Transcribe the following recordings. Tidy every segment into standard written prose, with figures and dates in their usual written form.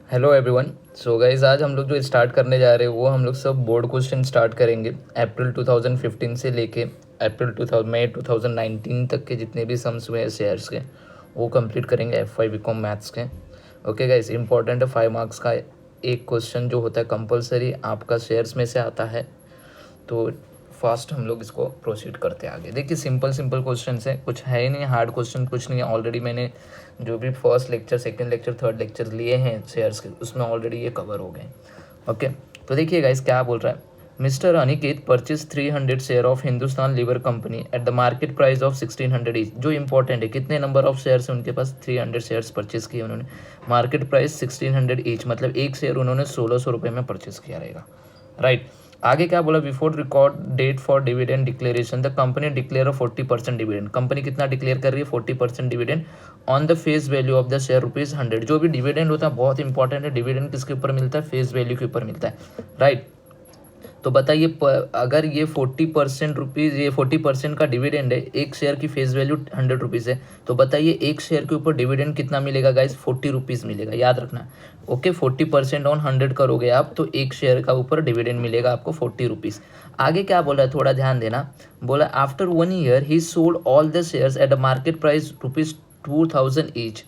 Hello everyone. So guys आज हम लोग जो स्टार्ट करने जा रहे हैं वो हम लोग सब बोर्ड क्वेश्चन स्टार्ट करेंगे। अप्रैल 2015 से लेके अप्रैल 2000 मई 2019 तक के जितने भी सम्स हुए हैं शेयर्स के वो कंप्लीट करेंगे F5 बीकॉम मैथ्स के। ओके गाइज, इंपॉर्टेंट है 5 मार्क्स का एक क्वेश्चन जो होता है कंपलसरी आपका शेयर्स में से आता है। तो फास्ट हम लोग इसको प्रोसीड करते हैं आगे। देखिए सिंपल सिंपल क्वेश्चन है, कुछ है ही नहीं, हार्ड क्वेश्चन कुछ नहीं है। ऑलरेडी मैंने जो भी first lecture, second lecture, third lecture लिए हैं शेयर्स के उसमें ऑलरेडी ये कवर हो गए। ओके, तो देखिए गाइस क्या बोल रहा है। Mister Aniket purchase 300 share of Hindustan Lever company at the market price of 1600 each. जो इंपॉर्टेंट है, कितने नंबर ऑफ शेयर्स है उनके पास, 300 शेयर्स परचेज किए उन्होंने। मार्केट प्राइस 1600 ईच, मतलब एक शेयर उन्होंने 1600 रुपये में परचेज किया रहेगा, राइट। आगे क्या बोला, before record date for dividend declaration the company declare 40% dividend. Company कितना डिक्लेयर कर रही है, 40% dividend on the face value of the share ₹100। जो भी डिविडेंड होता है बहुत इंपॉर्टेंट है, डिविडेंड किसके ऊपर मिलता है, फेस वैल्यू के ऊपर मिलता है, राइट। तो बताइए अगर ये 40% रुपीज़, ये 40% का डिविडेंड है, एक शेयर की फेस वैल्यू 100 रुपीज़ है, तो बताइए एक शेयर के ऊपर डिविडेंड कितना मिलेगा गाइस, 40 रुपीज़ मिलेगा, याद रखना। ओके, 40% ऑन 100 करोगे आप तो एक शेयर का ऊपर डिविडेंड मिलेगा आपको 40 रुपीज़। आगे क्या बोला है थोड़ा ध्यान देना। बोला after 1 year he sold all the shares at a market price ₹2000 each.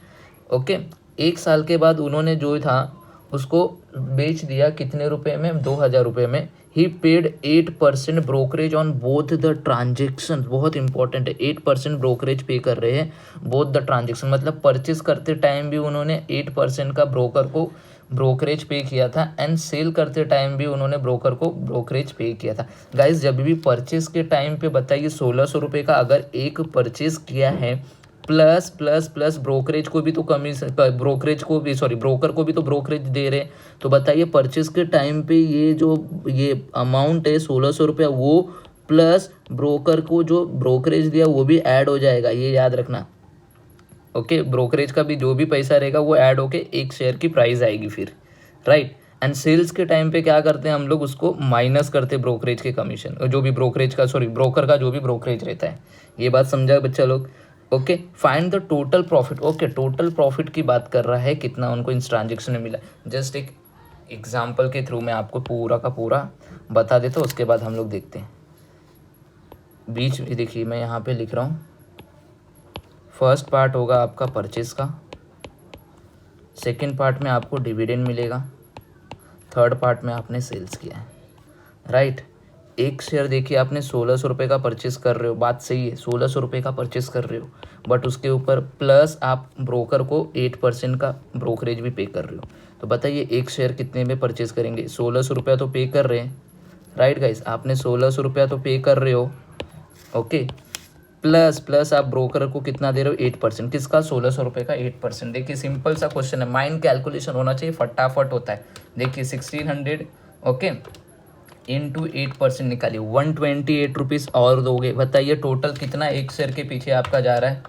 Okay, एक साल के बाद उन्होंने जो था उसको बेच दिया कितने रुपए में, 2000 रुपये में। He paid 8% brokerage on both the transaction. बहुत इंपॉर्टेंट है, 8% ब्रोकरेज पे कर रहे हैं बोथ द ट्रांजेक्शन, मतलब परचेज करते टाइम भी उन्होंने 8% का ब्रोकर को ब्रोकरेज पे किया था एंड सेल करते टाइम भी उन्होंने ब्रोकर को ब्रोकरेज पे किया था। गाइस जब भी परचेज के टाइम पे बताइए 1600 रुपये का अगर एक परचेज किया है, प्लस प्लस प्लस ब्रोकरेज को भी तो कमीशन, ब्रोकरेज को भी, सॉरी ब्रोकर को भी तो ब्रोकरेज दे रहे हैं। तो बताइए परचेज के टाइम पे ये जो ये अमाउंट है 1600 रुपया, वो प्लस ब्रोकर को जो ब्रोकरेज दिया वो भी ऐड हो जाएगा, ये याद रखना। ओके, ब्रोकरेज का भी जो भी पैसा रहेगा वो ऐड होके एक शेयर की प्राइस आएगी फिर, राइट। एंड सेल्स के टाइम पे क्या करते हैं हम लोग, उसको माइनस करते ब्रोकरेज के कमीशन, जो भी ब्रोकरेज का, सॉरी ब्रोकर का जो भी ब्रोकरेज रहता है। ये बात समझा बच्चा लोग। Okay, find the total profit. Okay, total profit की बात कर रहा है, कितना उनको इस ट्रांजेक्शन में मिला। जस्ट एक एग्जाम्पल के थ्रू मैं आपको पूरा का पूरा बता देता हूँ, उसके बाद हम लोग देखते हैं। बीच में देखिए मैं यहाँ पे लिख रहा हूँ, फर्स्ट पार्ट होगा आपका परचेज का, सेकंड पार्ट में आपको डिविडेंड मिलेगा, थर्ड पार्ट में आपने सेल्स किया है, राइट। एक शेयर देखिए आपने 1600 रुपये का परचेस कर रहे हो, बात सही है, 1600 रुपये का परचेस कर रहे हो, बट उसके ऊपर प्लस आप ब्रोकर को 8% का ब्रोकरेज भी पे कर रहे हो। तो बताइए एक शेयर कितने में परचेस करेंगे, 1600 रुपया तो पे कर रहे हैं, राइट गाइस, आपने 1600 रुपया तो पे कर रहे हो। ओके, प्लस प्लस आप ब्रोकर को कितना दे रहे हो, 8%, किसका, 1600 रुपये का 8%। देखिए सिंपल सा क्वेश्चन है, माइंड कैलकुलेशन होना चाहिए, फटाफट होता है। देखिए 1600 ओके इंटू 8% निकालिए, 128 रुपीज़ और दोगे। बताइए टोटल कितना एक शेयर के पीछे आपका जा रहा है।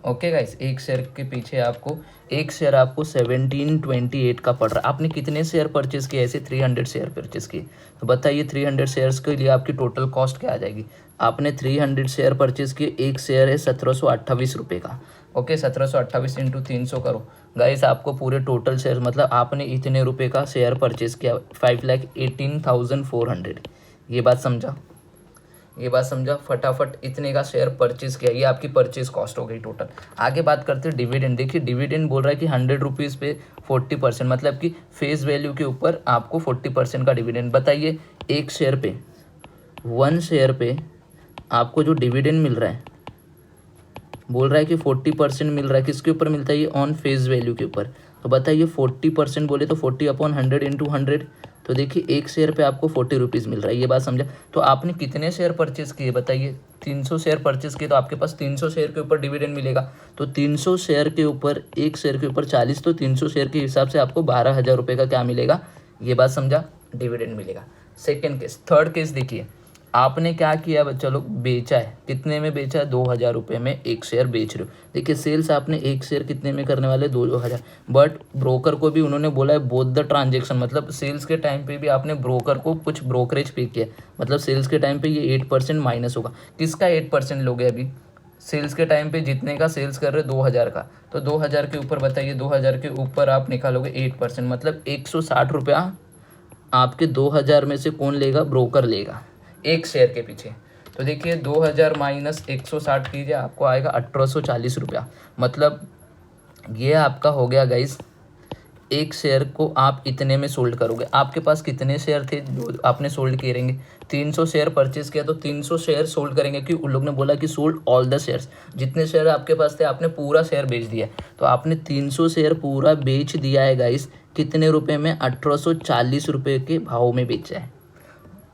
ओके गाइस, एक शेयर के पीछे आपको, एक शेयर आपको 1728 का पड़ रहा है। आपने कितने शेयर परचेज किए, ऐसे 300 शेयर परचेज किए। तो बताइए 300 शेयर्स के लिए आपकी टोटल कॉस्ट क्या आ जाएगी। आपने 300 शेयर परचेज किए, एक शेयर है 1728 रुपये का। ओके, 1728 इंटू 300 करो गाइस, आपको पूरे टोटल शेयर, मतलब आपने इतने रुपए का शेयर परचेज किया, 5,18,400। ये बात समझा, ये बात समझा, फटाफट इतने का शेयर परचेज किया, ये आपकी परचेज कॉस्ट हो गई टोटल। आगे बात करते हैं डिविडेंड। देखिए डिविडेंड बोल रहा है कि 100 रुपीज़ पे 40%, मतलब कि फेस वैल्यू के ऊपर आपको 40% का डिविडेंड। बताइए एक शेयर पे, 1 शेयर पे आपको जो डिविडेंड मिल रहा है, बोल रहा है कि 40% मिल रहा है, किसके ऊपर मिलता है ये, ऑन फेस वैल्यू के ऊपर। तो बताइए 40% बोले तो 40/100 इंटू 100, तो देखिए एक शेयर पे आपको 40 रुपीज़ मिल रहा है, ये बात समझा। तो आपने कितने शेयर परचेज किए बताइए, 300 शेयर परचेज किए, तो आपके पास 300 शेयर के ऊपर डिविडेंड मिलेगा। तो 300 शेयर के ऊपर, एक शेयर के ऊपर 40, तो 300 शेयर के हिसाब से आपको 12,000 रुपये का क्या मिलेगा, ये बात समझा, डिविडेंड मिलेगा। सेकेंड केस, थर्ड केस देखिए, आपने क्या किया बच्चा लोग, बेचा है, कितने में बेचा है, 2000 रुपये में एक शेयर बेच रहे हो। देखिए सेल्स आपने एक शेयर कितने में करने वाले, 2000, बट ब्रोकर को भी उन्होंने बोला है बोथ द ट्रांजेक्शन, मतलब सेल्स के टाइम पे भी आपने ब्रोकर को कुछ ब्रोकरेज पे किया, मतलब सेल्स के टाइम पे ये 8% माइनस होगा। किसका 8% लोगे अभी, सेल्स के टाइम पे जितने का सेल्स कर रहे 2000 का, तो 2000 के ऊपर बताइए, 2000 के ऊपर आप निकालोगे 8%, मतलब 160 रुपया आपके 2000 में से कौन लेगा? ब्रोकर लेगा एक शेयर के पीछे। तो देखिए 2000 माइनस 160 कीजिए, आपको आएगा 1840 रुपया। मतलब ये आपका हो गया गाइस, एक शेयर को आप इतने में सोल्ड करोगे। आपके पास कितने शेयर थे जो आपने सोल्ड करेंगे? 300 शेयर परचेज किया तो 300 शेयर सोल्ड करेंगे, क्योंकि उन लोग ने बोला कि सोल्ड ऑल द शेयर्स। जितने शेयर आपके पास थे आपने पूरा शेयर बेच दिया, तो आपने 300 शेयर पूरा बेच दिया है गाइस। कितने रुपए में? 1840 रुपये के भाव में बेचा है।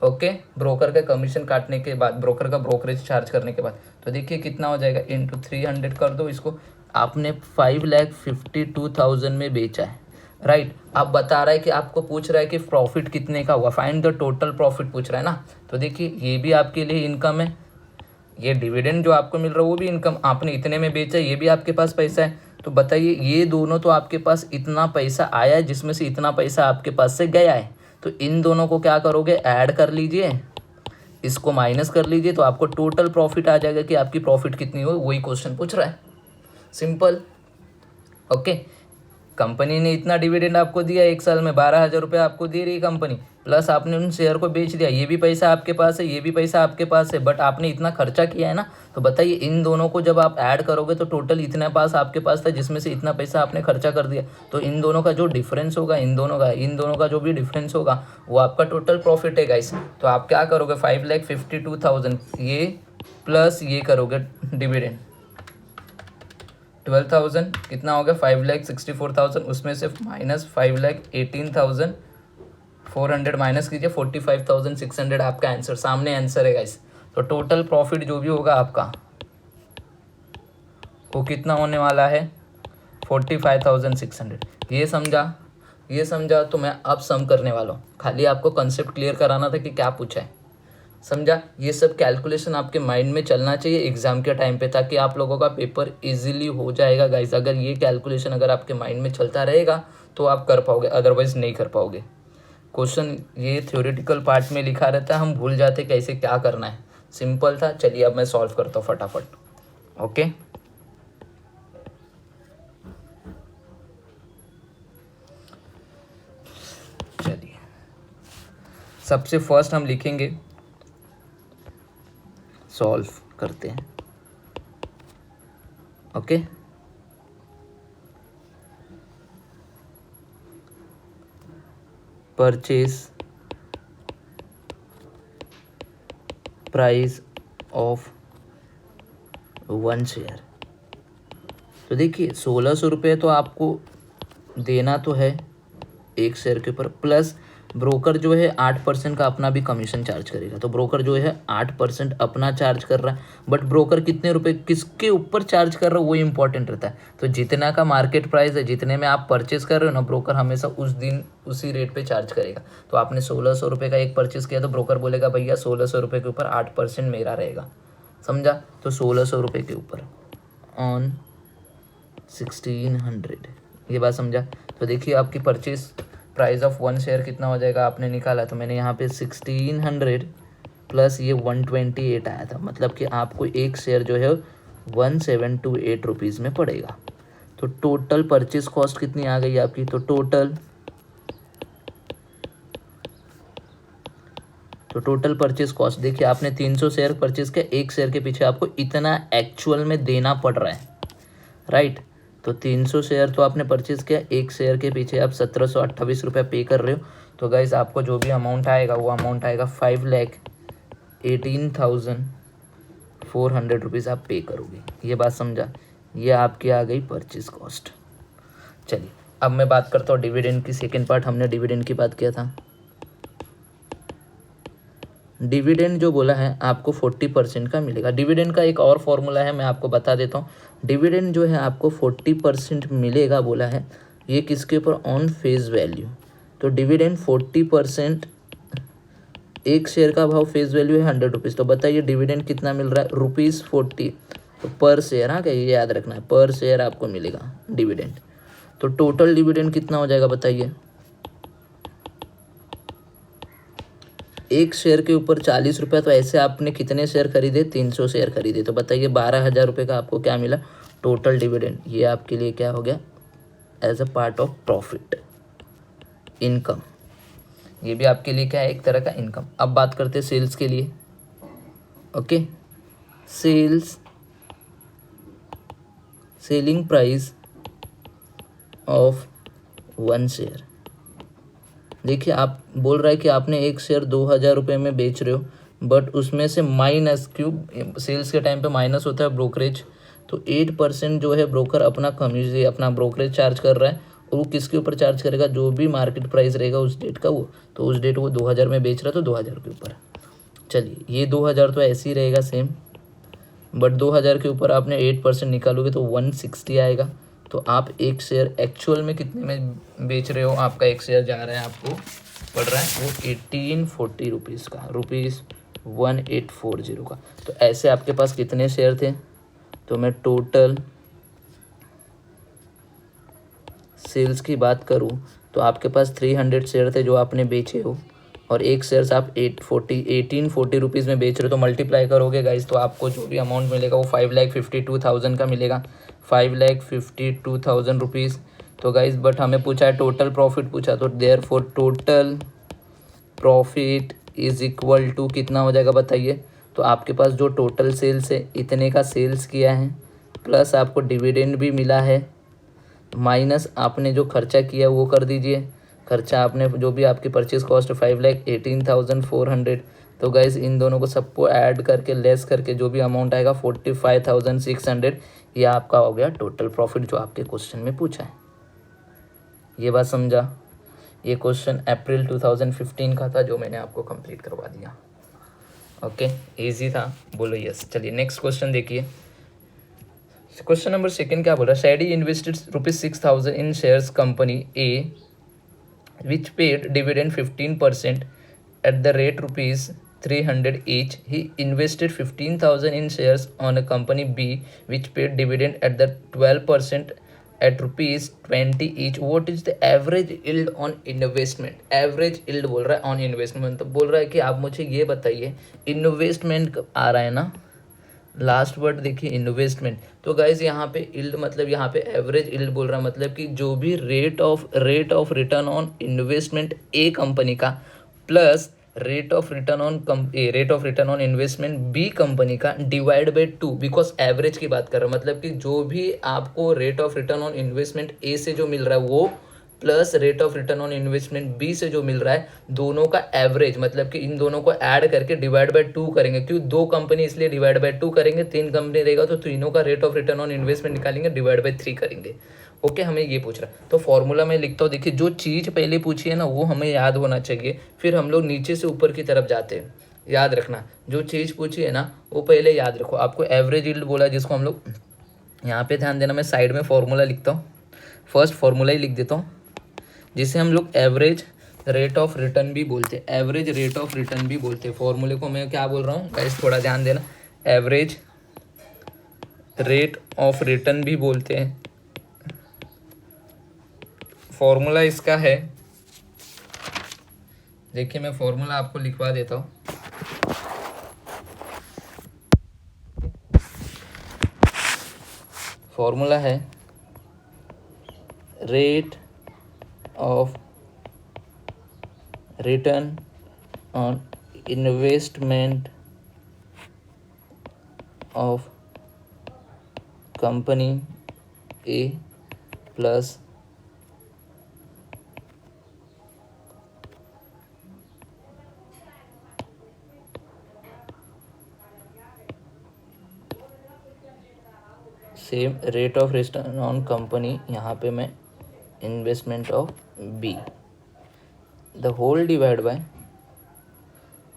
ओके, ब्रोकर का कमीशन काटने के बाद, ब्रोकर का ब्रोकरेज चार्ज करने के बाद, तो देखिए कितना हो जाएगा, इंटू 300 कर दो इसको। आपने 5,52,000 में बेचा है, राइट। अब बता रहा है कि आपको पूछ रहा है कि प्रॉफिट कितने का हुआ, फाइंड द टोटल प्रॉफिट पूछ रहा है ना। तो देखिए ये भी आपके लिए इनकम है, ये डिविडेंड जो आपको मिल रहा है वो भी इनकम। आपने इतने में बेचा, ये भी आपके पास पैसा है। तो बताइए ये दोनों तो आपके पास इतना पैसा आया है, जिसमें से इतना पैसा आपके पास से गया है। तो इन दोनों को क्या करोगे? ऐड कर लीजिए, इसको माइनस कर लीजिए, तो आपको टोटल प्रॉफिट आ जाएगा कि आपकी प्रॉफिट कितनी हुई, वही क्वेश्चन पूछ रहा है। सिंपल। ओके, कंपनी ने इतना डिविडेंड आपको दिया, एक साल में 12,000 रुपये आपको दे रही है कंपनी, प्लस आपने उन शेयर को बेच दिया, ये भी पैसा आपके पास है, ये भी पैसा आपके पास है, बट आपने इतना खर्चा किया है ना। तो बताइए इन दोनों को जब आप ऐड करोगे तो टोटल इतना पास आपके पास था, जिसमें से इतना पैसा आपने खर्चा कर दिया। तो इन दोनों का जो डिफरेंस होगा, इन दोनों का जो भी डिफरेंस होगा, वो आपका टोटल प्रॉफिट है गाइस। तो आप क्या करोगे? 5,52,000 ये प्लस ये करोगे डिविडेंड, 12,000 कितना हो गया? 5,64,000, उसमें से माइनस 5,18,400 माइनस कीजिए, 45,600 आपका आंसर। सामने आंसर है गाइस। तो टोटल प्रॉफिट जो भी होगा आपका वो कितना होने वाला है? 45,600। ये समझा तो मैं अब सम करने वाला हूँ। खाली आपको कंसेप्ट क्लियर कराना था कि क्या पूछा है, समझा। ये सब कैलकुलेशन आपके माइंड में चलना चाहिए एग्जाम के टाइम पे, ताकि आप लोगों का पेपर इजीली हो जाएगा गाइस। अगर ये कैलकुलेशन अगर आपके माइंड में चलता रहेगा तो आप कर पाओगे, अदरवाइज नहीं कर पाओगे। क्वेश्चन ये थ्योरेटिकल पार्ट में लिखा रहता है, हम भूल जाते कैसे क्या करना है। सिंपल था। चलिए अब मैं सॉल्व करता हूँ फटाफट। ओके, चलिए सबसे फर्स्ट हम लिखेंगे, सॉल्व करते हैं। Okay, purchase price of 1 share. तो देखिए 1,600 रुपये तो आपको देना तो है एक शेयर के ऊपर, प्लस ब्रोकर जो है 8% का अपना भी कमीशन चार्ज करेगा। तो ब्रोकर जो है 8% अपना चार्ज कर रहा है, बट ब्रोकर कितने रुपए किसके ऊपर चार्ज कर रहा है वो इंपॉर्टेंट रहता है। तो जितना का मार्केट प्राइस है, जितने में आप परचेस कर रहे हो ना, ब्रोकर हमेशा उस दिन उसी रेट पे चार्ज करेगा। तो आपने 1,600 रुपये का एक परचेस किया तो ब्रोकर बोलेगा भैया 1,600 रुपये के ऊपर 8% मेरा रहेगा, समझा। तो 1,600 रुपये के ऊपर ऑन 1,600, ये बात समझा। तो देखिए आपकी परचेस प्राइस ऑफ 1 शेयर कितना हो जाएगा, आपने निकाला। तो मैंने यहाँ पे 1,600 प्लस ये 128 आया था, मतलब कि आपको एक शेयर जो है 1,728 रुपीज़ में पड़ेगा। तो टोटल परचेस कॉस्ट कितनी आ गई आपकी? तो टोटल परचेस कॉस्ट देखिए, आपने 300 शेयर परचेस किया, एक शेयर के पीछे आपको इतना एक्चुअल में देना पड़ रहा है, राइट। तो 300 शेयर तो आपने परचेज किया, एक शेयर के पीछे आप 1,728 रुपये पे कर रहे हो। तो गाइस आपको जो भी अमाउंट आएगा वो अमाउंट आएगा 5,18,400 रुपीज़ आप पे करोगे। ये बात समझा, ये आपकी आ गई परचेज कॉस्ट। चलिए अब मैं बात करता हूँ डिविडेंड की। सेकेंड पार्ट हमने डिविडेंड की बात किया था। डिविडेंड जो बोला है आपको 40% का मिलेगा। डिविडेंड का एक और फॉर्मूला है, मैं आपको बता देता हूँ। डिविडेंड जो है आपको 40% मिलेगा बोला है, ये किसके ऊपर? On face value. तो डिविडेंड 40%, एक शेयर का भाव फेस वैल्यू है 100 रुपीज़। तो बताइए डिविडेंड कितना मिल रहा है? ₹40। तो पर शेयर, हाँ क्या ये याद रखना है, पर शेयर आपको मिलेगा डिविडेंड। तो टोटल डिविडेंड कितना हो जाएगा बताइए? एक शेयर के ऊपर 40 रुपये, तो ऐसे आपने कितने शेयर खरीदे? 300 शेयर खरीदे। तो बताइए 12,000 रुपये का आपको क्या मिला? Total dividend. ये आपके लिए क्या हो गया? As a part of profit, income. ये भी आपके लिए क्या है? एक तरह का इनकम। अब बात करते हैं सेल्स के लिए। Okay, sales, selling price of 1 share. देखिए, आप बोल रहा है कि आपने एक शेयर 2,000 रुपये में बेच रहे हो, बट उसमें से माइनस, क्यों सेल्स के टाइम पे माइनस होता है ब्रोकरेज, तो 8% जो है ब्रोकर अपना कमीशन, अपना ब्रोकरेज चार्ज कर रहा है। और वो किसके ऊपर चार्ज करेगा? जो भी मार्केट प्राइस रहेगा उस डेट का, वो तो उस डेट वो 2,000 में बेच रहा है, तो 2,000 के ऊपर। चलिए, ये 2,000 तो ऐसे ही रहेगा सेम, बट 2,000 के ऊपर आपने 8% निकालोगे तो 160 आएगा। तो आप एक शेयर एक्चुअल में कितने में बेच रहे हो? आपका एक शेयर जा रहा है, आपको पड़ रहा है वो 1840 रुपीज़ का, ₹1840 का। तो ऐसे आपके पास कितने शेयर थे? तो मैं टोटल सेल्स की बात करूं तो आपके पास 300 शेयर थे जो आपने बेचे हो, और एक शेयर्स आप 1840 रुपीज़ में बेच रहे हो। तो मल्टीप्लाई करोगे गाइस, तो आपको जो भी अमाउंट मिलेगा वो 5,52,000 का मिलेगा, 5,52,000 रुपीज़। तो गाइस, बट हमें पूछा है टोटल प्रॉफिट पूछा, तो therefore total profit is equal to कितना हो जाएगा बताइए? तो आपके पास जो टोटल सेल्स है, इतने का सेल्स किया है, प्लस आपको डिविडेंड भी मिला है, माइनस आपने जो खर्चा किया वो कर दीजिए। खर्चा आपने जो भी आपकी परचेज कॉस्ट 5,18,400। तो गाइस, इन दोनों को सबको ऐड करके लेस करके जो भी अमाउंट आएगा 45,600, ये आपका हो गया टोटल प्रॉफिट जो आपके क्वेश्चन में पूछा है। ये बात समझा? ये क्वेश्चन अप्रैल 2015 का था जो मैंने आपको कंप्लीट करवा दिया। ओके, इजी था, बोलो यस। चलिए नेक्स्ट क्वेश्चन देखिए। क्वेश्चन नंबर 2 क्या बोल रहा है? Shady invested ₹6,000 in shares company A which paid dividend 15% at the rate ₹300 each. He invested 15,000 in shares on a company B which paid dividend at the 12% at ₹20 each. What is the average yield on investment? Average yield बोल रहा है on investment, तो बोल रहा है कि आप मुझे ये बताइए, इन्वेस्टमेंट आ रहा है ना, लास्ट वर्ड देखिए इन्वेस्टमेंट। तो गाइज यहाँ पे इल्ड मतलब यहाँ पे एवरेज इल्ड बोल रहा है, मतलब कि जो भी rate of return on investment A company का plus rate of return on investment B company का डिवाइड बाई 2, बिकॉज एवरेज की बात कर रहा है, मतलब कि जो भी आपको rate of return on investment A से जो मिल रहा है वो plus rate of return on investment B से जो मिल रहा है, दोनों का एवरेज, मतलब कि इन दोनों को ऐड करके डिवाइड बाय 2 करेंगे। क्यों? 2 कंपनी इसलिए डिवाइड बाय 2 करेंगे, 3 कंपनी रहेगा तो तीनों का rate of return on investment निकालेंगे, डिवाइड बाय 3 करेंगे। ओके, हमें ये पूछ रहा है, तो फॉर्मूला में लिखता हूँ। देखिए, जो चीज़ पहले पूछी है ना वो हमें याद होना चाहिए, फिर हम लोग नीचे से ऊपर की तरफ जाते हैं। याद रखना, जो चीज़ पूछी है ना वो पहले याद रखो। आपको एवरेज यील्ड बोला जिसको हम लोग, यहाँ पे ध्यान देना, मैं साइड में फॉर्मूला लिखता हूँ, फर्स्ट फॉर्मूला ही लिख देता हूँ, जिसे हम लोग एवरेज रेट ऑफ रिटर्न भी बोलते हैं। एवरेज रेट ऑफ रिटर्न भी बोलते हैं। फॉर्मूले को मैं क्या बोल रहा हूँ गाइस, थोड़ा ध्यान देना, एवरेज रेट ऑफ रिटर्न भी बोलते हैं। फॉर्मूला इसका है, देखिए मैं फॉर्मूला आपको लिखवा देता हूँ। फॉर्मूला है rate of return on investment of company A plus same rate of return on company, यहाँ पे मैं investment of B, the whole divide by,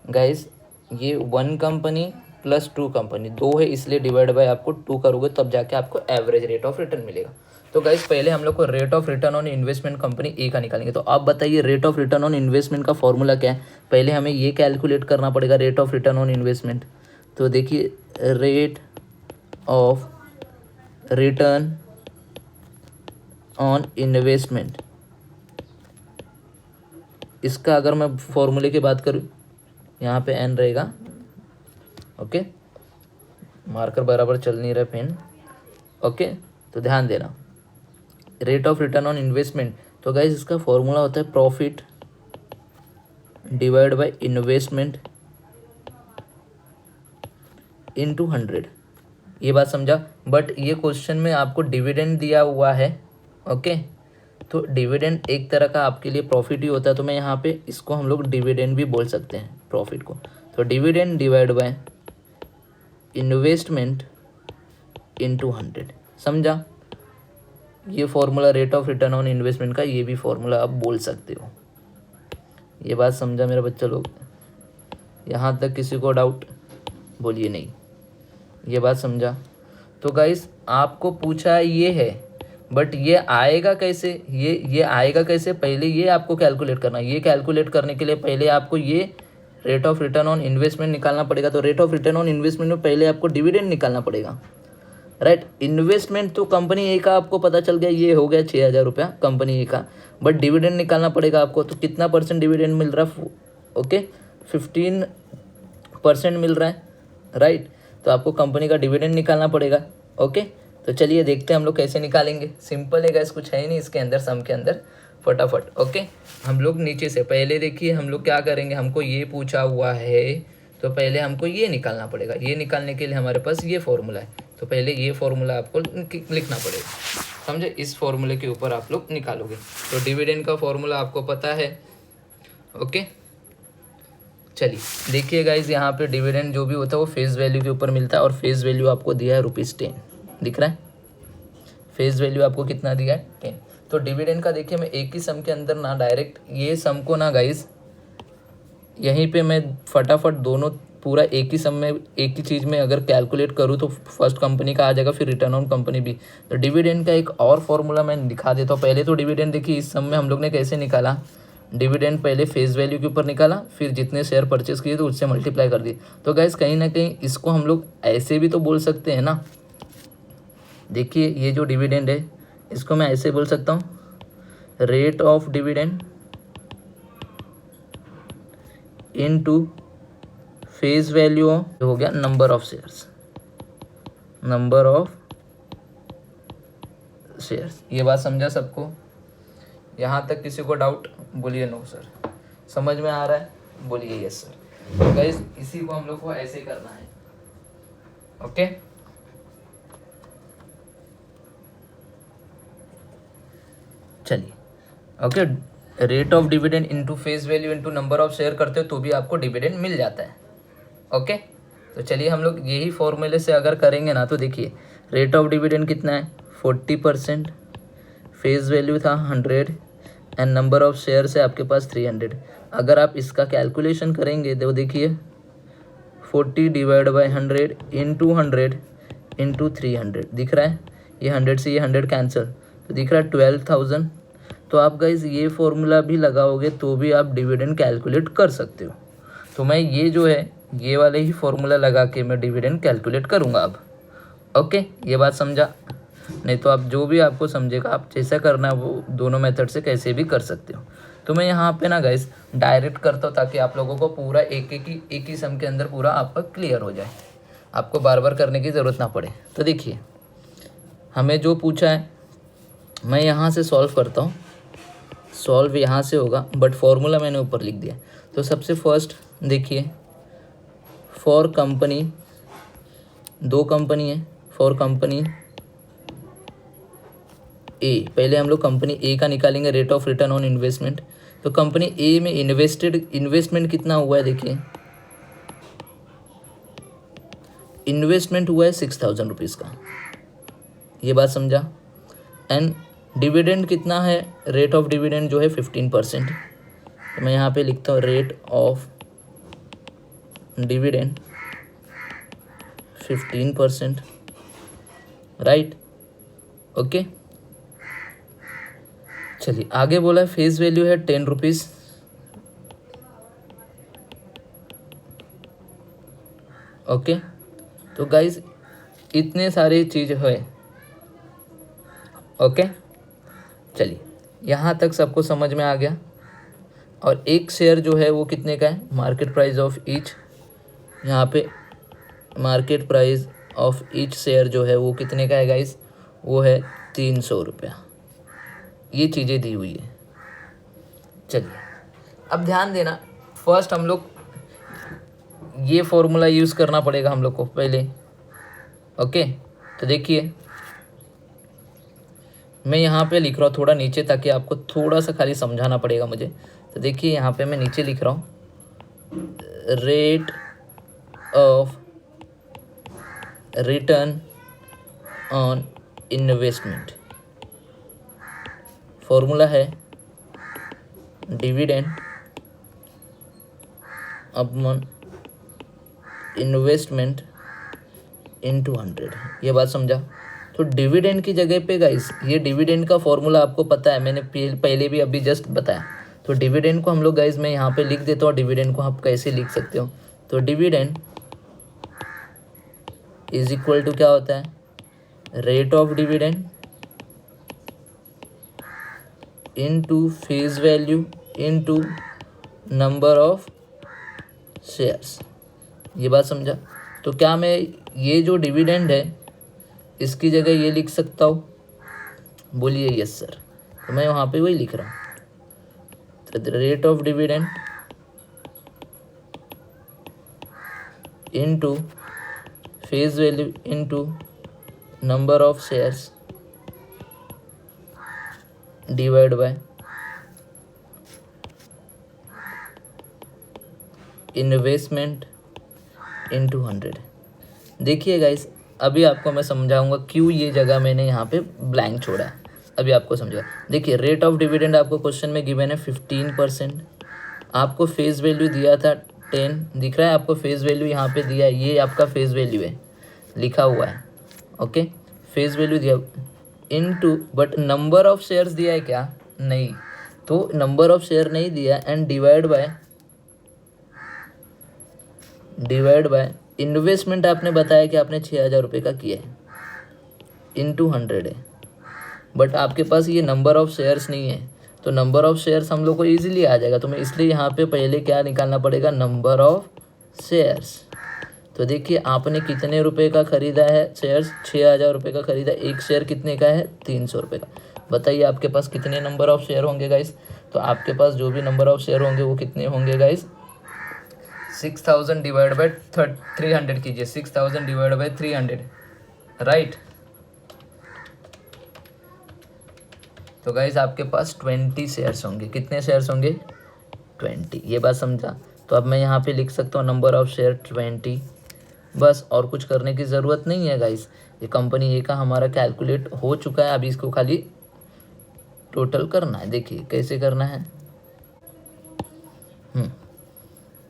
guys ये 1 कंपनी प्लस 2 कंपनी, 2 है इसलिए डिवाइड बाय आपको 2 करोगे तब जाके आपको एवरेज रेट ऑफ रिटर्न मिलेगा। तो गाइस पहले हम लोग को rate of return on investment company A का निकालेंगे। तो आप बताइए rate of return on investment का फॉर्मूला क्या है? पहले हमें ये कैलकुलेट करना पड़ेगा rate of return on investment. तो देखिए, rate of return on investment, इसका अगर मैं फॉर्मूले की बात करूँ यहाँ पे एन रहेगा। ओके, मार्कर बराबर चल नहीं रहा पेन। ओके, तो ध्यान देना, rate of return on investment, तो गाइज इसका फॉर्मूला होता है profit divide by investment into 100। ये बात समझा। बट ये क्वेश्चन में आपको डिविडेंड दिया हुआ है। ओके, तो डिविडेंड एक तरह का आपके लिए प्रॉफिट ही होता है, तो मैं यहाँ पे इसको हम लोग डिविडेंड भी बोल सकते हैं प्रॉफिट को। तो dividend divide by investment into 100, समझा। ये formula rate of return on investment का, ये भी फॉर्मूला आप बोल सकते हो। ये बात समझा मेरा बच्चा लोग? यहाँ तक किसी को डाउट? बोलिए नहीं। ये बात समझा? तो गाइस आपको पूछा ये है, बट ये आएगा कैसे? ये आएगा कैसे, पहले ये आपको कैलकुलेट करना है। ये कैलकुलेट करने के लिए पहले आपको ये rate of return on investment निकालना पड़ेगा। तो rate of return on investment में पहले आपको डिविडेंड निकालना पड़ेगा, राइट। इन्वेस्टमेंट तो कंपनी ए का आपको पता चल गया, ये हो गया 6,000 रुपया कंपनी ए का, बट डिविडेंड निकालना पड़ेगा आपको। तो कितना परसेंट डिविडेंड मिल रहा है? ओके, 15% मिल रहा है, राइट। तो आपको कंपनी का डिविडेंड निकालना पड़ेगा। ओके, तो चलिए देखते हैं हम लोग कैसे निकालेंगे। सिंपल है गाइस, कुछ है ही नहीं इसके अंदर, सम के अंदर, फटाफट। ओके, हम लोग नीचे से पहले देखिए हम लोग क्या करेंगे। हमको ये पूछा हुआ है, तो पहले हमको ये निकालना पड़ेगा। ये निकालने के लिए हमारे पास ये फॉर्मूला है, तो पहले ये फॉर्मूला आपको लिखना पड़ेगा, समझे। इस फॉर्मूले के ऊपर आप लोग निकालोगे। तो डिविडेंड का फॉर्मूला आपको पता है। ओके, चलिए देखिए गाइज, यहाँ पे डिविडेंड जो भी होता है वो फेस वैल्यू के ऊपर मिलता है, और फेस वैल्यू आपको दिया है ₹10, दिख रहा है। फेस वैल्यू आपको कितना दिया है? 10। तो डिविडेंड का देखिए, मैं एक ही सम के अंदर ना डायरेक्ट ये सम को ना गाइज यहीं पे मैं फटाफट दोनों पूरा एक ही सम में एक ही चीज़ में अगर कैलकुलेट करूँ तो फर्स्ट कंपनी का आ जाएगा, फिर रिटर्न ऑन कंपनी भी। तो डिविडेंड का एक और फॉर्मूला मैं दिखा देता हूँ। पहले तो डिविडेंड देखिए इस सम में हम लोग ने कैसे निकाला। डिविडेंड पहले फेस वैल्यू के ऊपर निकाला, फिर जितने शेयर परचेस किए तो उससे मल्टीप्लाई कर दिए। तो गाइस कहीं ना कहीं इसको हम लोग ऐसे भी तो बोल सकते हैं ना। देखिए ये जो डिविडेंड है इसको मैं ऐसे बोल सकता हूँ, rate of dividend into face value हो गया number of shares, number of shares. ये बात समझा सबको? यहाँ तक किसी को डाउट? बोलिए नो सर। समझ में आ रहा है? बोलिए यस सर। तो गाइस इसी को हम लोग को ऐसे करना है। ओके, चलिए। Okay, rate of dividend into face value into number of share करते हो तो भी आपको डिविडेंड मिल जाता है। ओके, तो चलिए हम लोग यही फॉर्मूले से अगर करेंगे ना, तो देखिए रेट ऑफ डिविडेंड कितना है? 40%, फेस वैल्यू था 100 एंड नंबर ऑफ शेयर है आपके पास 300। अगर आप इसका कैलकुलेशन करेंगे तो देखिए 40 डिवाइड बाई 100 इंटू 100 इंटू 300, दिख रहा है। ये 100 से ये 100 कैंसिल, तो दिख रहा है 12,000। तो आप गाइज ये फॉर्मूला भी लगाओगे तो भी आप डिविडेंड कैलकुलेट कर सकते हो। तो मैं ये जो है ये वाले ही फॉर्मूला लगा के मैं डिविडेंड कैलकुलेट करूँगा अब। ओके, ये बात समझा? नहीं तो आप जो भी आपको समझेगा आप जैसा करना है वो दोनों मेथड से कैसे भी कर सकते हो। तो मैं यहाँ पे ना गाइस डायरेक्ट करता हूँ ताकि आप लोगों को पूरा एक ही सम के अंदर पूरा आपका क्लियर हो जाए, आपको बार बार करने की ज़रूरत ना पड़े। तो देखिए हमें जो पूछा है मैं यहाँ से सॉल्व करता हूँ। सॉल्व यहाँ से होगा बट फॉर्मूला मैंने ऊपर लिख दिया। तो सबसे फर्स्ट देखिए, फॉर कंपनी, दो कंपनी है, फॉर कंपनी ए, पहले हम लोग कंपनी ए का निकालेंगे rate of return on investment. तो कंपनी ए में इन्वेस्टमेंट कितना हुआ है? देखिए इन्वेस्टमेंट हुआ है 6,000 रुपीज़ का, ये बात समझा। एंड डिविडेंड कितना है? रेट ऑफ डिविडेंड जो है 15%। तो मैं यहाँ पे लिखता हूँ rate of dividend 15%, right. Okay, चलिए आगे बोला है फेस वैल्यू है 10 रुपीज़। ओके, तो गाइज इतने सारे चीज़ है। ओके, चलिए यहाँ तक सबको समझ में आ गया। और एक शेयर जो है वो कितने का है, मार्केट प्राइस ऑफ ईच, यहाँ पे market price of each share जो है वो कितने का है गाइस, वो है 300 रुपया। ये चीज़ें दी हुई है। चलिए अब ध्यान देना, फर्स्ट हम लोग ये फॉर्मूला यूज़ करना पड़ेगा हम लोग को पहले। ओके, तो देखिए मैं यहाँ पे लिख रहा हूँ थोड़ा नीचे, ताकि आपको थोड़ा सा खाली समझाना पड़ेगा मुझे। तो देखिए यहाँ पे मैं नीचे लिख रहा हूँ rate of return on investment, formula है डिविडेंड अपॉन इन्वेस्टमेंट इनटू 100। ये बात समझा। तो डिविडेंड की जगह पे गाइस, ये डिविडेंड का फॉर्मूला आपको पता है, मैंने पहले भी अभी जस्ट बताया। तो डिविडेंड को हम लोग गाइस, मैं यहाँ पे लिख देता हूँ, डिविडेंड को आप कैसे लिख सकते हो। तो डिविडेंड इज इक्वल टू क्या होता है, rate of dividend into face value into number of shares. ये बात समझा। तो क्या मैं ये जो डिविडेंड है इसकी जगह ये लिख सकता हूँ, बोलिए यस सर। तो मैं वहाँ पे वही लिख रहा हूँ, तो rate of dividend into face value into number of shares divide by investment into 100। देखिए गाइस, अभी आपको मैं समझाऊंगा क्यों ये जगह मैंने यहाँ पे ब्लैंक छोड़ा है, अभी आपको समझा। देखिए रेट ऑफ डिविडेंड आपको क्वेश्चन में गिवन है 15%, आपको फेस वैल्यू दिया था 10, दिख रहा है आपको फेस वैल्यू यहाँ पे दिया है, ये आपका फेस वैल्यू है, लिखा हुआ है। ओके, फेस वैल्यू दिया into, but number of shares दिया है क्या, नहीं, तो नंबर ऑफ शेयर नहीं दिया, एंड डिवाइड बाय इन्वेस्टमेंट आपने बताया कि आपने 6,000 रुपये का किया है, इनटू 100 है, बट आपके पास ये नंबर ऑफ शेयर्स नहीं है। तो नंबर ऑफ शेयर्स हम लोग को ईजिली आ जाएगा, तो मैं इसलिए यहाँ पे पहले क्या निकालना पड़ेगा, नंबर ऑफ शेयर्स। तो देखिए आपने कितने रुपए का ख़रीदा है शेयर्स, 6,000 रुपये का ख़रीदा, एक शेयर कितने का है, 300 रुपये का। बताइए आपके पास कितने नंबर ऑफ शेयर होंगे गाइस। तो आपके पास जो भी नंबर ऑफ शेयर होंगे वो कितने होंगे गाइस, 6,000 डिवाइड बाई 300 कीजिए, 6,000 डिवाइड बाई 300, राइट। तो गाइस आपके पास 20 शेयर्स होंगे, कितने शेयर्स होंगे, 20। ये बात समझा। तो अब मैं यहाँ पे लिख सकता हूँ नंबर ऑफ शेयर 20, बस, और कुछ करने की ज़रूरत नहीं है गाइस। ये कंपनी ए का हमारा कैलकुलेट हो चुका है, अभी इसको खाली टोटल करना है। देखिए कैसे करना है,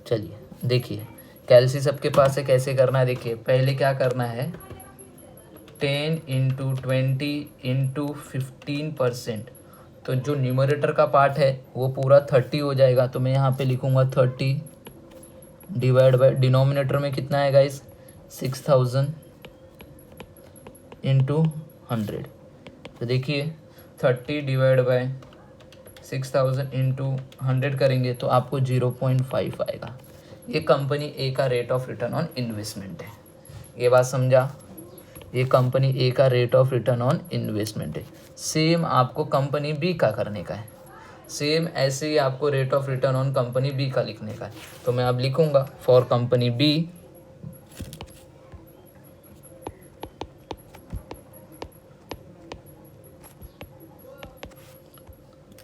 चलिए देखिए कैलसी सबके पास है, कैसे करना है। देखिए पहले क्या करना है, 10 इंटू 20 इंटू 15%, तो जो न्यूमरेटर का पार्ट है वो पूरा 30 हो जाएगा। तो मैं यहाँ पे लिखूँगा 30 डिवाइड बाय, डिनोमिनेटर में कितना है गाइस, 6,000 इंटू 100। तो देखिए 30 डिवाइड बाय 6,000 इंटू 100 करेंगे तो आपको 0.5 आएगा। ये कंपनी ए का rate of return on investment है। ये बात समझा, ये कंपनी ए का rate of return on investment है। सेम आपको कंपनी बी का करने का है, सेम ऐसे ही आपको rate of return on company B का लिखने का है। तो मैं अब लिखूंगा for company B,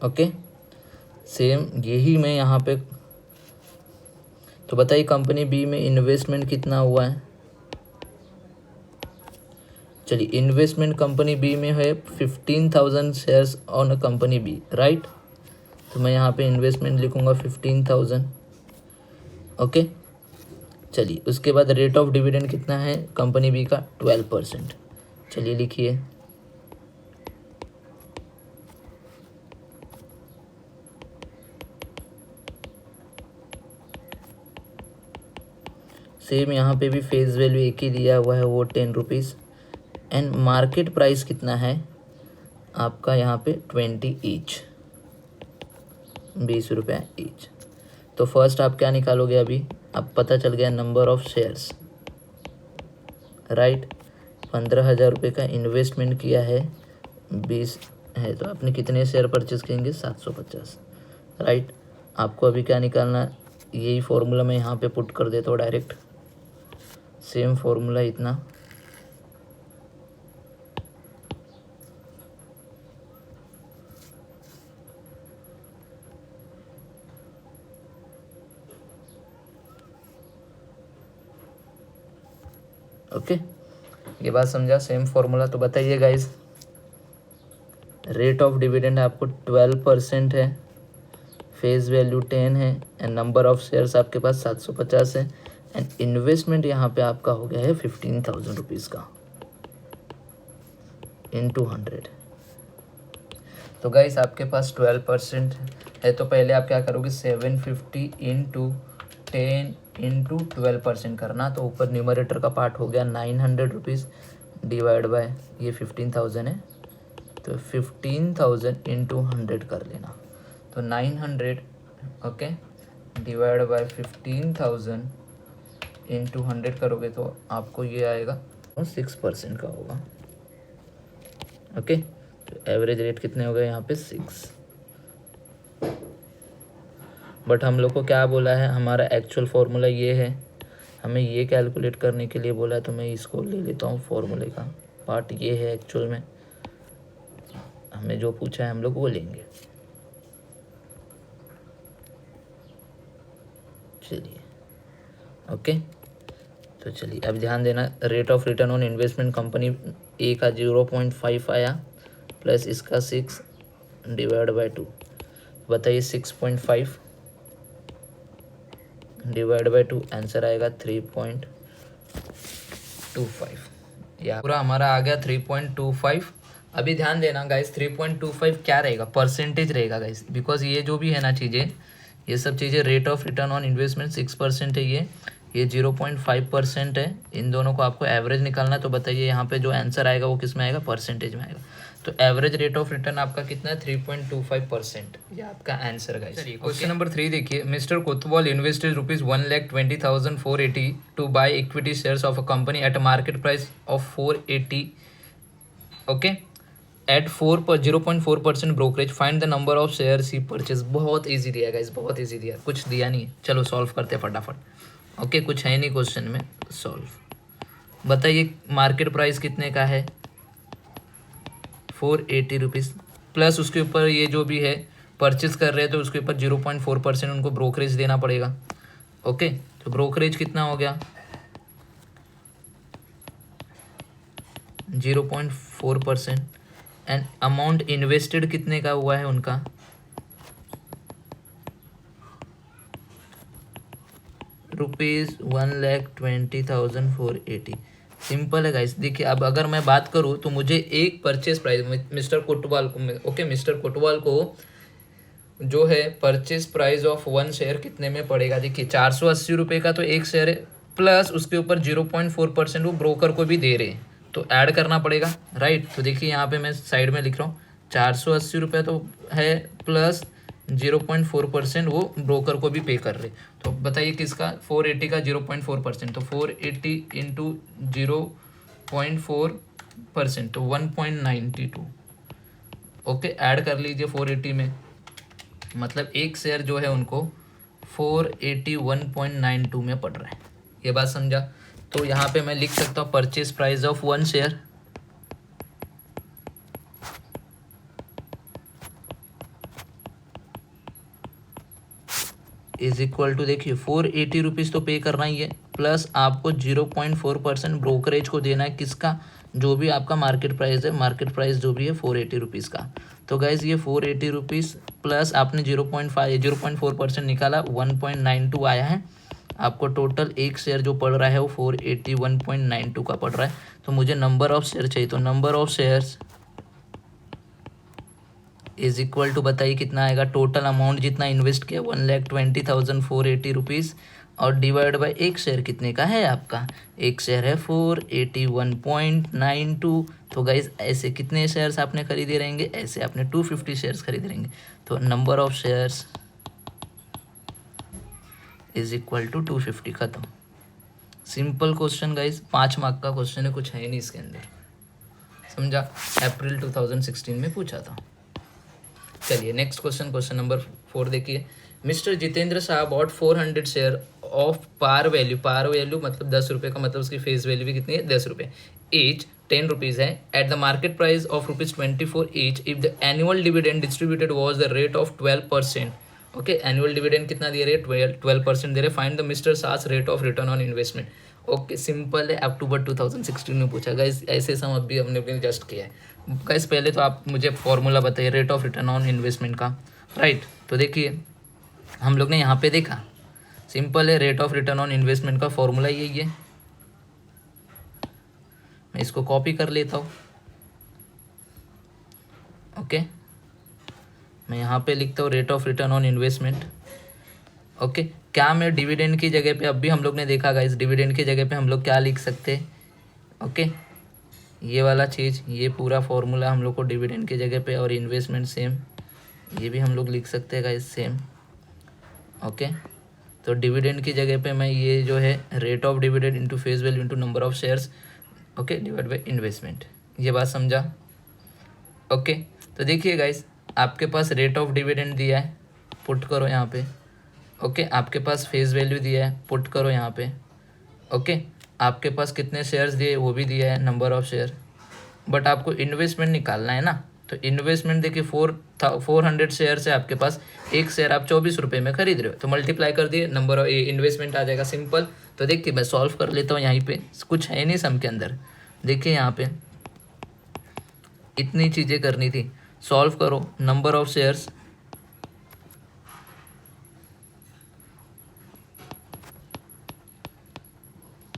okay, same यही मैं यहाँ पे। तो बताइए कंपनी बी में इन्वेस्टमेंट कितना हुआ है। चलिए इन्वेस्टमेंट कंपनी बी में है 15,000 shares on a company B, right. तो मैं यहाँ पे इन्वेस्टमेंट लिखूँगा 15,000, ओके। चलिए उसके बाद रेट ऑफ डिविडेंड कितना है कंपनी बी का, 12%। चलिए लिखिए, सेम यहाँ पे भी फेस वैल्यू एक ही दिया हुआ है, वो 10 रुपीज़, एंड मार्केट प्राइस कितना है आपका यहाँ पे 20 ईच, ₹20 ईच। तो फर्स्ट आप क्या निकालोगे अभी, अब पता चल गया नंबर ऑफ शेयर्स, राइट। 15,000 का इन्वेस्टमेंट किया है, 20 है, तो आपने कितने शेयर परचेज करेंगे, 750, राइट। आपको अभी क्या निकालना, यही फॉर्मूला मैं यहाँ पे पुट कर देता हूँ डायरेक्ट, सेम फॉर्मूला इतना, ओके। ये बात समझा, सेम फॉर्मूला। तो बताइए गाइस, रेट ऑफ डिविडेंड आपको 12% है, फेस वैल्यू 10 है, एंड नंबर ऑफ शेयर्स आपके पास 750 है, एंड इन्वेस्टमेंट यहाँ पे आपका हो गया है 15,000 रुपीज़ का इंटू 100। तो गाइस आपके पास 12% है, तो पहले आप क्या करोगे, 750 इंटू 10 इंटू 12% करना। तो ऊपर न्यूमरेटर का पार्ट हो गया 900 रुपीज़ डिवाइड बाय ये 15,000 है, तो 15,000 इंटू 100 कर लेना। तो 900 ओके डिवाइड बाय 15,000 इंटू 100 करोगे तो आपको ये आएगा 6% का होगा, ओके। तो एवरेज रेट कितने हो गए यहाँ पे, 6। बट हम लोग को क्या बोला है, हमारा एक्चुअल फार्मूला ये है, हमें ये कैलकुलेट करने के लिए बोला है, तो मैं इसको ले लेता हूँ, फार्मूले का पार्ट ये है एक्चुअल में, हमें जो पूछा है हम लोग वो लेंगे। चलिए ओके, तो चलिए अब ध्यान देना, rate of return on investment company A का 0.5 आया, प्लस इसका 6 डिवाइड बाय 2, बताइए 6.5 डिवाइड बाय 2, आंसर आएगा 3.25। या पूरा हमारा आ गया 3.25। अभी ध्यान देना गाइस, 3.25 क्या रहेगा, परसेंटेज रहेगा गाइस, बिकॉज ये जो भी है ना चीज़ें, ये सब चीज़ें, rate of return on investment 6% है, ये 0.5% है। इन दोनों को आपको एवरेज निकालना, तो बताइए यहाँ पे जो आंसर आएगा वो किस में आएगा, परसेंटेज में आएगा। तो एवरेज रेट ऑफ रिटर्न आपका कितना है, 3.25%, ये आपका आंसर गाइस। क्वेश्चन नंबर 3 देखिए, mister Kotwal invested ₹1,20,480 to buy equity shares of a company at a market price of 480, okay, at 0.4% brokerage, find the number of shares he purchase. बहुत easy दिया guys, बहुत easy दिया, कुछ दिया नहीं है। चलो सॉल्व करते हैं फटाफट, ओके, कुछ है नहीं क्वेश्चन में, सॉल्व। बताइए मार्केट प्राइस कितने का है, 480 रुपीज़, प्लस उसके ऊपर ये जो भी है परचेज कर रहे हैं, तो उसके ऊपर 0.4% उनको ब्रोकरेज देना पड़ेगा, ओके। तो ब्रोकरेज कितना हो गया, 0.4%, एंड अमाउंट इन्वेस्टेड कितने का हुआ है उनका, ₹1,20,480। सिंपल है गाइस। देखिए अब अगर मैं बात करूँ तो मुझे एक परचेज प्राइस मिस्टर कोटवाल को, ओके, मिस्टर कोटवाल को जो है परचेज प्राइस ऑफ 1 शेयर कितने में पड़ेगा, देखिए 480 रुपये का तो एक शेयर है, प्लस उसके ऊपर 0.4% वो ब्रोकर को भी दे रहे हैं, तो ऐड करना पड़ेगा, राइट। तो देखिए यहाँ पे मैं साइड में लिख रहा हूँ, 480 रुपये तो है, प्लस 0.4% वो ब्रोकर को भी पे कर रहे। तो बताइए किसका, 480 का 0.4%, तो 480 इंटू 0.4%, तो 1.92, ओके। ऐड कर लीजिए 480 में, मतलब एक शेयर जो है उनको 481.92 में पड़ रहा है। ये बात समझा। तो यहाँ पे मैं लिख सकता हूँ purchase price of 1 share is equal to, देखिए 480 रुपीज़ तो पे करना ही है, प्लस आपको 0.4% ब्रोकरेज को देना है, किसका, जो भी आपका मार्केट प्राइस है, मार्केट प्राइस जो भी है 480 रुपीज़ का। तो गाइज ये 480 रुपीज़ प्लस आपने 0.4% निकाला, 1.92 आया है आपको टोटल। एक शेयर जो पड़ रहा है वो 481.92 का पड़ रहा है। तो मुझे नंबर ऑफ शेयर चाहिए, तो number of shares is equal to, बताइए कितना आएगा, टोटल अमाउंट जितना इन्वेस्ट किया 1,20,480 रुपीज़, और डिवाइड बाय एक शेयर कितने का है आपका, एक शेयर है 481.92। तो गाइज ऐसे कितने शेयर्स आपने खरीदे रहेंगे, ऐसे आपने 250 शेयर्स खरीदे रहेंगे। तो number of shares is equal to 250, खत्म। सिंपल क्वेश्चन गाइस, 5 मार्क का क्वेश्चन है, कुछ है नहीं इसके अंदर, समझा। अप्रैल 2016 में पूछा था। चलिए नेक्स्ट क्वेश्चन, क्वेश्चन नंबर 4 देखिए। Mister Jitendra Shah bought 400 share of par value मतलब 10 रुपये का, मतलब उसकी फेस वैल्यू भी कितनी है, 10 रुपये, ईच 10 रुपीज़ है, at the market price of ₹24 each, if the annual dividend distributed was the rate of 12%। Okay, annual dividend कितना दे रहे हैं, 12% दे रहे। Find the mister Shah's rate of return on investment. Okay, simple है, अक्टूबर 2016 में पूछा गाइस, ऐसे सम अभी हमने भी जस्ट किया है गाइस। पहले तो आप मुझे फॉर्मूला बताइए rate of return on investment का, राइट। तो देखिए हम लोग ने यहाँ पे देखा, सिंपल है, rate of return on investment का फॉर्मूला यही है। मैं इसको कॉपी कर लेता हूँ। ओके, मैं यहाँ पे लिखता हूँ rate of return on investment. Okay, क्या मैं डिविडेंड की जगह पे, अभी हम लोग ने देखा गाइस, डिविडेंड की जगह पे हम लोग क्या लिख सकते हैं। ओके, ये वाला चीज़, ये पूरा फॉर्मूला हम लोग को डिविडेंड की जगह पे, और इन्वेस्टमेंट सेम, ये भी हम लोग लिख सकते हैं गाइस सेम। ओके, तो डिविडेंड की जगह पे मैं ये जो है rate of dividend into face value into number of shares, okay, divide by investment, ये बात समझा। ओके, तो देखिए गाइस, आपके पास रेट ऑफ डिविडेंड दिया है, पुट करो यहाँ पे। ओके, आपके पास फेस वैल्यू दिया है, पुट करो यहाँ पे। ओके, आपके पास कितने शेयर्स दिए वो भी दिया है, नंबर ऑफ शेयर, बट आपको इन्वेस्टमेंट निकालना है ना। तो इन्वेस्टमेंट देखिए 400 शेयर है आपके पास, एक शेयर आप 24 रुपये में खरीद रहे हो, तो मल्टीप्लाई कर दिए, नंबर ऑफ इन्वेस्टमेंट आ जाएगा, सिंपल। तो देखिए मैं सॉल्व कर लेता हूँ, यहीं पे कुछ है नहीं सम के अंदर। देखिए यहाँ पे इतनी चीज़ें करनी थी, सॉल्व करो, नंबर ऑफ शेयर्स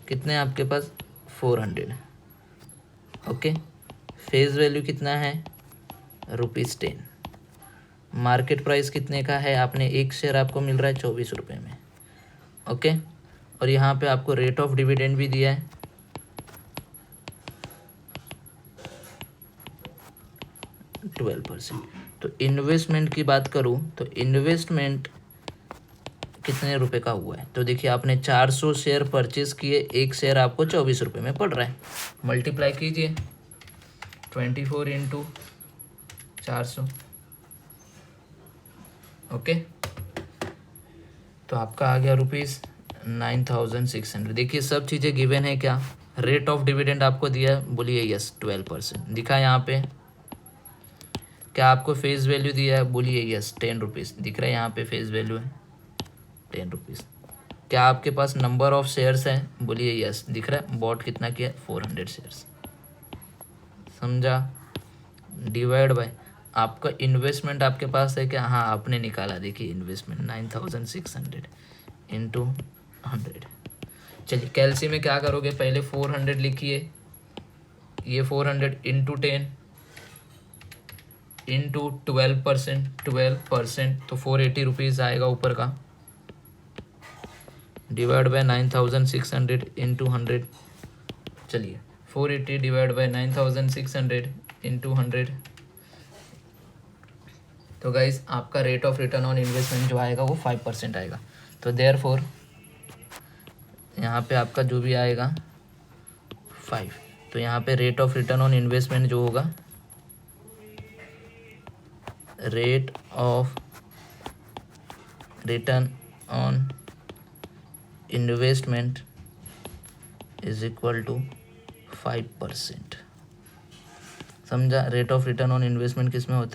कितने हैं आपके पास, 400। ओके, फेस वैल्यू कितना है, ₹10। मार्केट प्राइस कितने का है, आपने एक शेयर आपको मिल रहा है 24 रुपये में। ओके, और यहाँ पे आपको रेट ऑफ डिविडेंड भी दिया है, 12%। तो इन्वेस्टमेंट की बात करूँ तो इन्वेस्टमेंट कितने रुपए का हुआ है, तो देखिए आपने 400 शेयर परचेज किए, एक शेयर आपको 24 रुपये में पड़ रहा है, मल्टीप्लाई कीजिए 24 इंटू 400। ओके, तो आपका आ गया ₹9600। देखिए सब चीज़ें गिवन है, क्या रेट ऑफ डिविडेंड आपको दिया है, बोलिए यस 12% दिखा यहाँ पे। क्या आपको फेस वैल्यू दिया है, बोलिए यस 10 रुपीज़ दिख रहा है यहाँ पे, फेस वैल्यू है 10 रुपीज़। क्या आपके पास नंबर ऑफ शेयर्स है, बोलिए यस दिख रहा है, बॉट कितना किया 400 शेयर्स, समझा। डिवाइड बाय आपका इन्वेस्टमेंट आपके पास है क्या, हाँ आपने निकाला, देखिए इन्वेस्टमेंट 9600 इंटू 100। चलिए कैलसी में क्या करोगे, पहले 400 लिखिए, ये 400 इंटू 10 इंटू 12%, तो 480 रुपीज़ आएगा ऊपर का, डिवाइड बाय 9600 इंटू 100। चलिए 480 डिवाइड बाय 9600 इंटू 100, तो गाइज आपका rate of return on investment जो आएगा वो 5% आएगा। तो देयरफॉर यहाँ पे आपका जो भी आएगा 5, तो यहाँ पे rate of return on investment जो होगा, rate of return on investment is equal to 5%, समझा। Rate of return on investment किस में होता है,